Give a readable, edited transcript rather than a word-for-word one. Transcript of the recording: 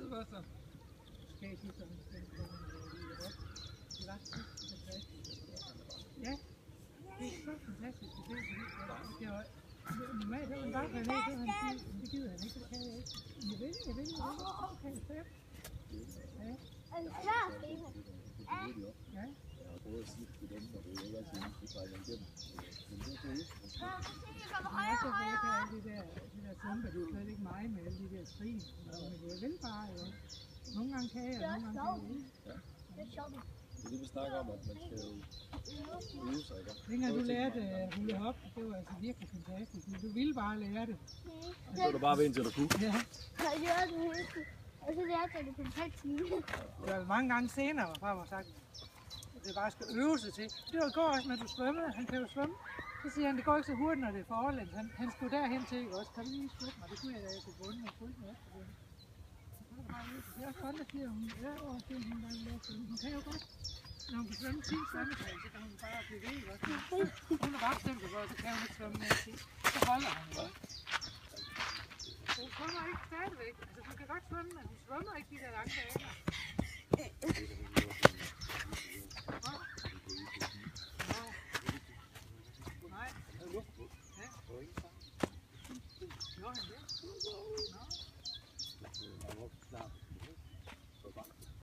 det var så. Skal jeg sige sådan, den kommer lige op. Det var så fantastisk. Ja, det er så fantastisk at se det. Det var normalt, så man bare kan ned, så han siger, det gider han ikke, det kan jeg ikke. Jeg vil, okay, fedt. Ja. Er det svært, Stine? Ja. Jeg har prøvet at sige til dem, og det er ikke altid, at de trækker igennem. Men det er det ikke. Men også for jeg kan alle de der sumper, det er slet ikke mig med alle de der skrin. Men jeg vil bare, jo. Nogle gange kan jeg, og nogle gange kan jeg ikke. Ja. Det er sjovt. Det er det, vi snakker om, at man skal jo øve sig, ikke? Dengang du lærte hula hop, det var altså virkelig fantastisk. Du ville bare lære det. Så var du bare ved indtil du kunne. Ja. Jeg gjorde det hele tiden. Og så lærte jeg det på 3 timer. Det var mange gange senere, hvor far var sagt, at det bare skal øve sig til. Det var i går også, når du svømmede. Han kan jo svømme. Så siger han, det går ikke så hurtigt, når det er forlæns. Han skulle derhen til også. Kan du lige svømme? Og det kunne jeg da ikke bunde, men fuldt med efterfølgende. Det er også godt, at siger hun, ja, og det er hun bare lære at svømme. Hun kan jo godt. Når hun kan svømme 10 svømmefald, så kan hun bare blive ved. Hun er bare stemt, og så kan hun ikke svømme mere 10. Så holder hun jo. Hun svømmer ikke stadigvæk. Altså, hun kan godt svømme, men hun svømmer ikke de der lange baner. Nej. Ja. Gjorde han det? Nå.